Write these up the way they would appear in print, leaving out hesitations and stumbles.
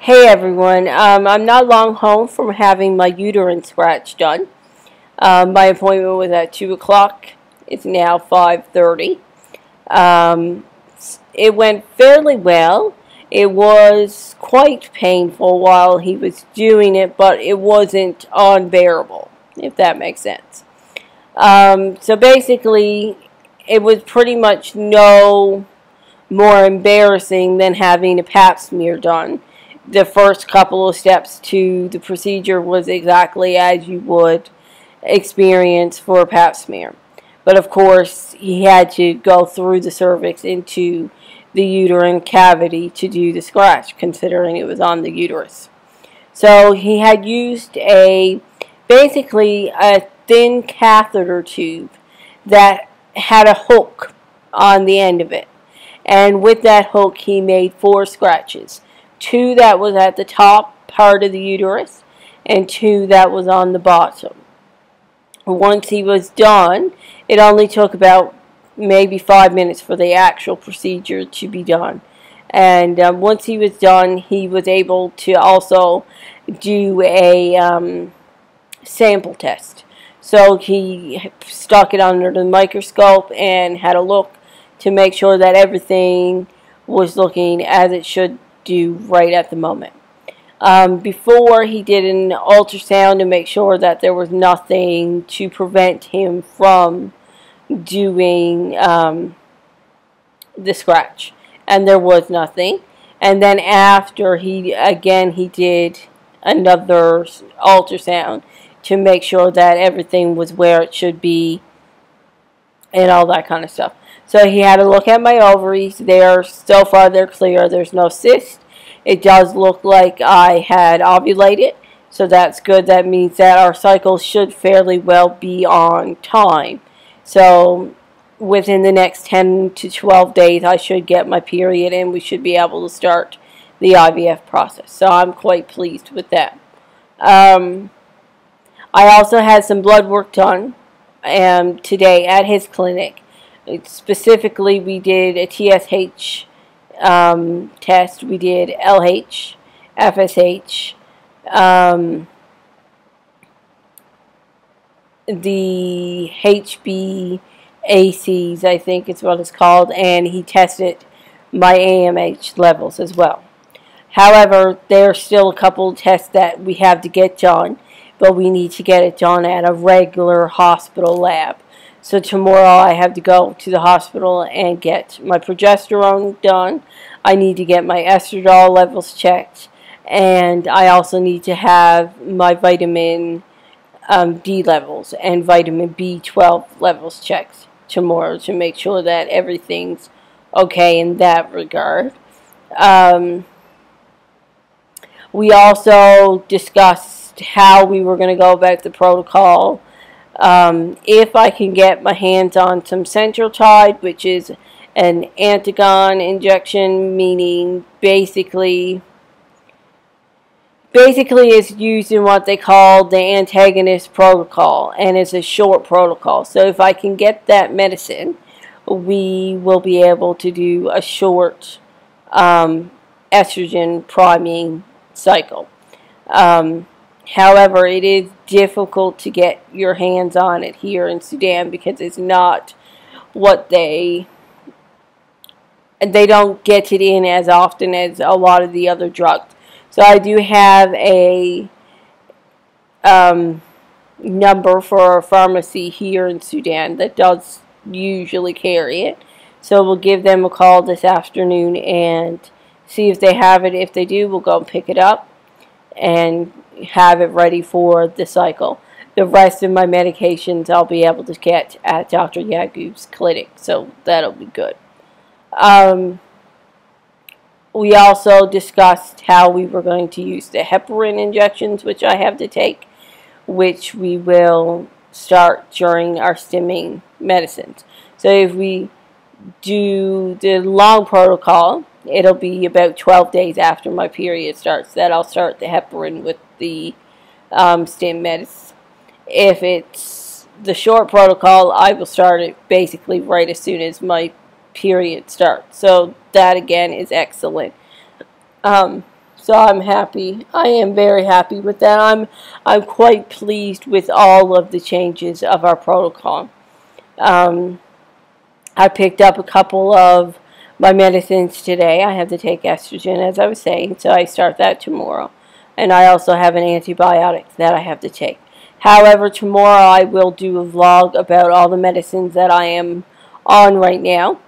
Hey everyone, I'm not long home from having my uterine scratch done. My appointment was at 2 o'clock. It's now 5:30. Um, it went fairly well. It was quite painful while he was doing it, but it wasn't unbearable, if that makes sense. So basically, it was pretty much no more embarrassing than having a pap smear done. The first couple of steps to the procedure was exactly as you would experience for a pap smear. But of course, he had to go through the cervix into the uterine cavity to do the scratch, considering it was on the uterus. So he had used basically a thin catheter tube that had a hook on the end of it. And with that hook, he made 4 scratches. 2 that was at the top part of the uterus, and 2 that was on the bottom. Once he was done, it only took about maybe 5 minutes for the actual procedure to be done. And once he was done, he was able to also do a sample test. So he stuck it under the microscope and had a look to make sure that everything was looking as it should do right at the moment. Before, he did an ultrasound to make sure that there was nothing to prevent him from doing the scratch, and there was nothing. And then after, he did another ultrasound to make sure that everything was where it should be and all that kind of stuff. So he had a look at my ovaries. So far they're clear. There's no cyst. It does look like I had ovulated, so that's good. That means that our cycle should fairly well be on time. So within the next 10 to 12 days, I should get my period, and we should be able to start the IVF process. So I'm quite pleased with that. I also had some blood work done today at his clinic. Specifically, we did a TSH test. We did LH, FSH, the HbACs, I think is what it's called, and he tested my AMH levels as well. However, there's still a couple of tests that we have to get done, but we need to get it done at a regular hospital lab. So tomorrow I have to go to the hospital and get my progesterone done. I need to get my estradiol levels checked. And I also need to have my vitamin D levels and vitamin B12 levels checked tomorrow to make sure that everything's okay in that regard. We also discussed how we were going to go about the protocol. If I can get my hands on some Centrotide, which is an antagon injection, meaning basically it's used in what they call the antagonist protocol, and it's a short protocol. So if I can get that medicine, we will be able to do a short estrogen priming cycle. However, it is difficult to get your hands on it here in Sudan because it's not what they don't get it in as often as a lot of the other drugs. So I do have a number for a pharmacy here in Sudan that does usually carry it. So we'll give them a call this afternoon and see if they have it. If they do, we'll go and pick it up and have it ready for the cycle. The rest of my medications I'll be able to get at Dr. Yagub's clinic, so that'll be good. We also discussed how we were going to use the heparin injections, which I have to take, which we will start during our stimming medicines. So if we do the long protocol, it'll be about 12 days after my period starts that I'll start the heparin with the stim medicine. If it's the short protocol, I will start it basically right as soon as my period starts. So that again is excellent. So I'm happy. I am very happy with that. I'm quite pleased with all of the changes of our protocol. I picked up a couple of my medicines today. I have to take estrogen, as I was saying, so I start that tomorrow. And I also have an antibiotic that I have to take. However, tomorrow I will do a vlog about all the medicines that I am on right now.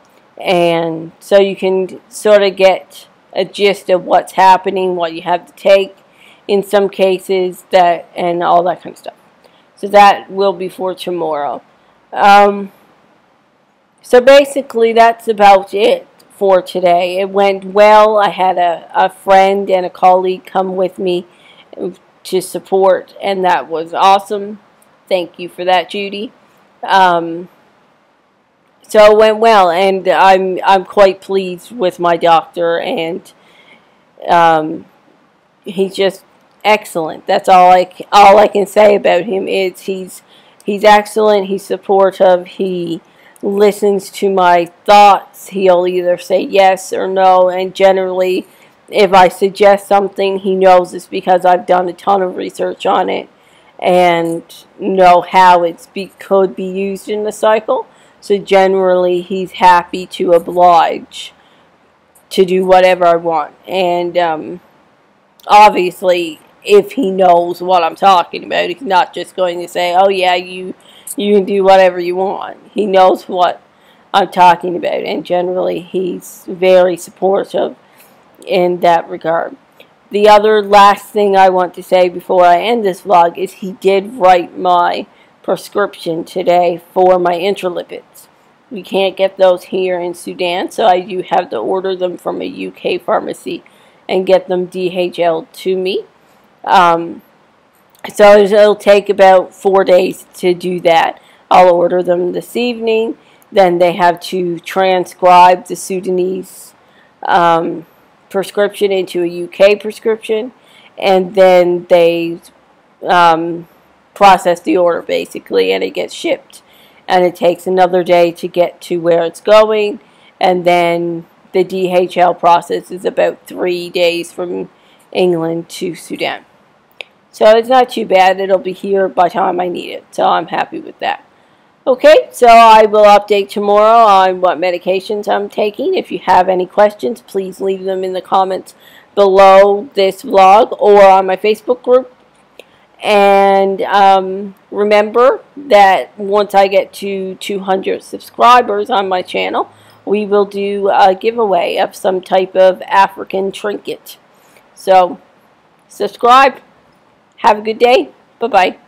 And so you can sort of get a gist of what's happening, what you have to take in some cases, that and all that kind of stuff. So that will be for tomorrow. So basically that's about it for today. It went well. I had a friend and a colleague come with me to support, and that was awesome. Thank you for that, Judy. So it went well, and I'm quite pleased with my doctor, and he's just excellent. That's all I can say about him is he's excellent. He's supportive. He listens to my thoughts. He'll either say yes or no, and generally if I suggest something, he knows it's because I've done a ton of research on it and know how it could be used in the cycle. So generally he's happy to oblige to do whatever I want. And obviously if he knows what I'm talking about, he's not just going to say, oh yeah, you can do whatever you want. He knows what I'm talking about, and generally he's very supportive in that regard. The other last thing I want to say before I end this vlog is he did write my prescription today for my intralipids. We can't get those here in Sudan, so I do have to order them from a UK pharmacy and get them DHL'd to me. So it'll take about 4 days to do that. I'll order them this evening. Then they have to transcribe the Sudanese prescription into a UK prescription, and then they process the order basically, and it gets shipped. And it takes another day to get to where it's going, and then the DHL process is about 3 days from England to Sudan. So it's not too bad. It'll be here by the time I need it. So I'm happy with that. Okay, so I will update tomorrow on what medications I'm taking. If you have any questions, please leave them in the comments below this vlog or on my Facebook group. And remember that once I get to 200 subscribers on my channel, we will do a giveaway of some type of African trinket. So subscribe. Have a good day. Bye-bye.